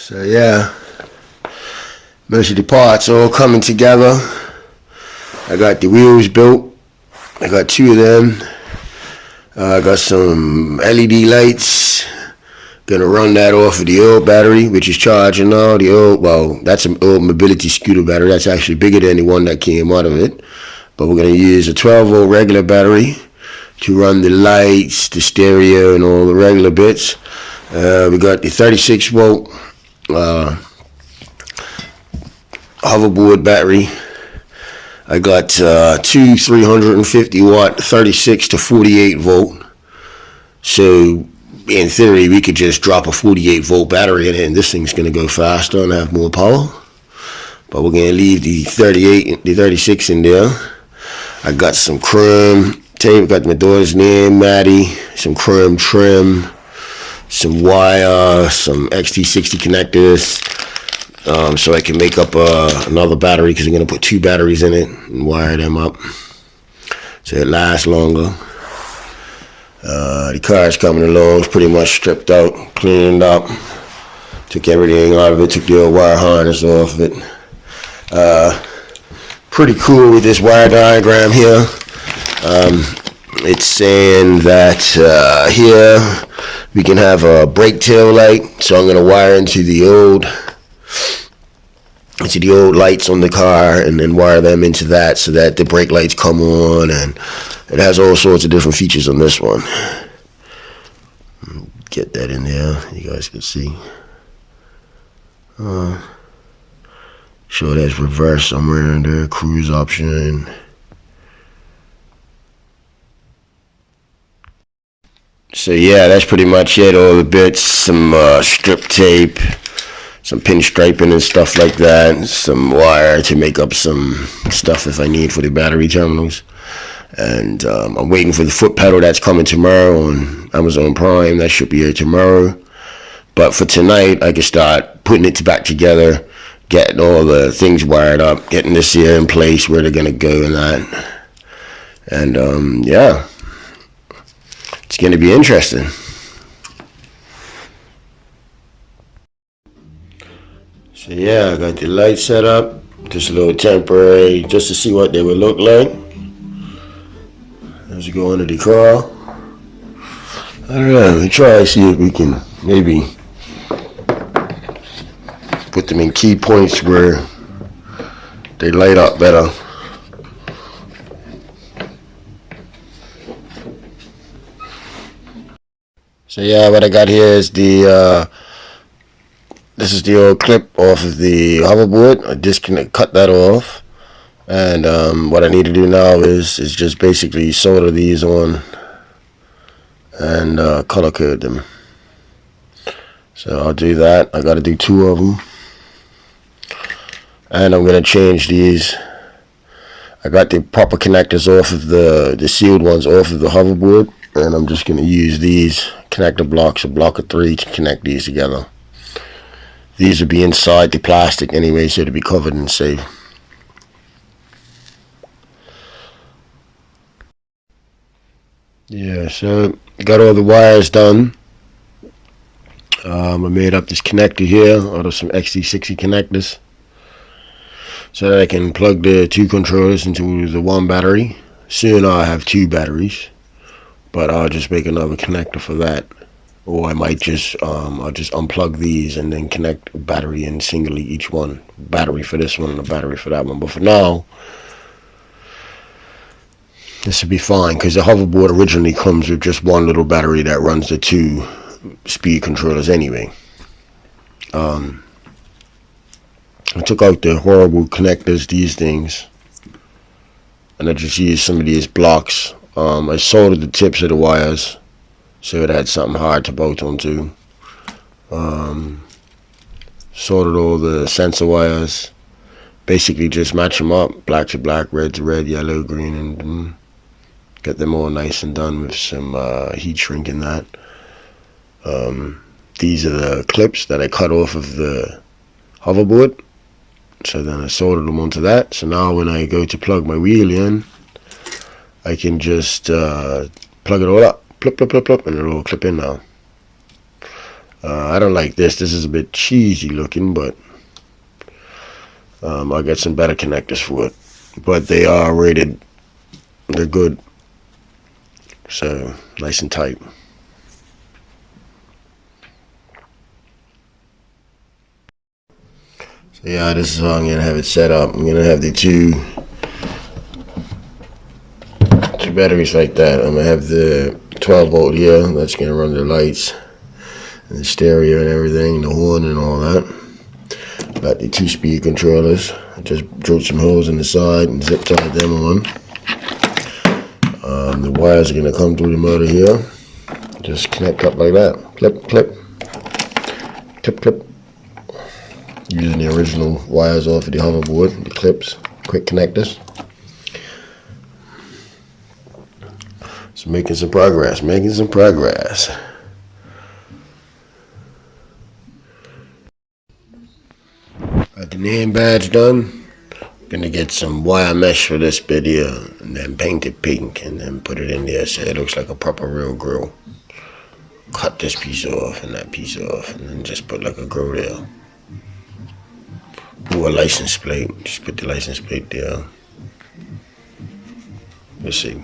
So yeah, most of the parts all coming together. I got the wheels built. I got 2 of them. I got some LED lights. Gonna run that off of the old battery, which is charging now. The old, well, that's an old mobility scooter battery. That's actually bigger than the one that came out of it. But we're gonna use a 12-volt regular battery to run the lights, the stereo, and all the regular bits. We got the 36-volt hoverboard battery. I got 2 350-watt 36 to 48-volt. So in theory, we could just drop a 48-volt battery in it, and this thing's gonna go faster and have more power. But we're gonna leave the 38 and the 36 in there. I got some chrome tape. Got my daughter's name, Maddie. Some chrome trim. Some wire, some XT60 connectors, so I can make up another battery, because I'm going to put 2 batteries in it and wire them up so it lasts longer. The car is coming along. It's pretty much stripped out, cleaned up, took everything out of it, took the old wire harness off it. Pretty cool with this wire diagram here. It's saying that here we can have a brake tail light, so I'm going to wire into the old lights on the car and then wire them into that, so that the brake lights come on, and it has all sorts of different features on this one. Get that in there, you guys can see. Sure, there's reverse somewhere in there, cruise option. So yeah, that's pretty much it. All the bits, some strip tape, some pinstriping and stuff like that, some wire to make up some stuff if I need for the battery terminals. And I'm waiting for the foot pedal that's coming tomorrow on Amazon Prime. That should be here tomorrow. But for tonight, I can start putting it back together, getting all the things wired up, getting this here in place where they're gonna go and that. And yeah, it's gonna be interesting. So yeah, I got the light set up, just a little temporary, just to see what they would look like as we go into the car. I don't know, we try to see if we can maybe put them in key points where they light up better. So yeah, what I got here is the this is the old clip off of the hoverboard. I cut that off, and what I need to do now is just basically solder these on and color code them. So I'll do that. I got to do 2 of them, and I'm gonna change these. I got the proper connectors off of the sealed ones off of the hoverboard, and I'm just gonna use these connector blocks, a block of 3, to connect these together. These will be inside the plastic anyway, so to be covered and safe. Yeah, so got all the wires done. I made up this connector here out of some XT60 connectors, so that I can plug the 2 controllers into the 1 battery. Soon I'll have 2 batteries, but I'll just make another connector for that. Or I might just I'll just unplug these and then connect a battery in singly each one. Battery for this one and a battery for that one. But for now, this will be fine, because the hoverboard originally comes with just 1 little battery that runs the 2 speed controllers anyway. I took out the horrible connectors, these things, and I just used some of these blocks. I soldered the tips of the wires so it had something hard to bolt onto. Soldered all the sensor wires, basically just match them up, black to black, red to red, yellow, green, and get them all nice and done with some heat shrink in that. These are the clips that I cut off of the hoverboard, so then I soldered them onto that. So now when I go to plug my wheel in, I can just plug it all up, plop, plop, plop, plop, and it'll all clip in now. I don't like this. This is a bit cheesy looking, but I'll get some better connectors for it. But they are rated. They're good. So, nice and tight. So yeah, this is how I'm gonna have it set up. I'm gonna have the two batteries like that. I'm gonna have the 12 volt here. That's gonna run the lights and the stereo and everything, the horn and all that. Got the 2-speed controllers. I just drilled some holes in the side and zip tied them on. The wires are gonna come through the motor here. Just connect up like that. Clip, clip, clip, clip. Using the original wires off of the hoverboard, the clips, quick connectors. So making some progress, making some progress. Got the name badge done. Gonna get some wire mesh for this bit here, and then paint it pink, and then put it in there so it looks like a proper real grill. Cut this piece off and that piece off, and then just put like a grill there. Or a license plate. Just put the license plate there. Let's see.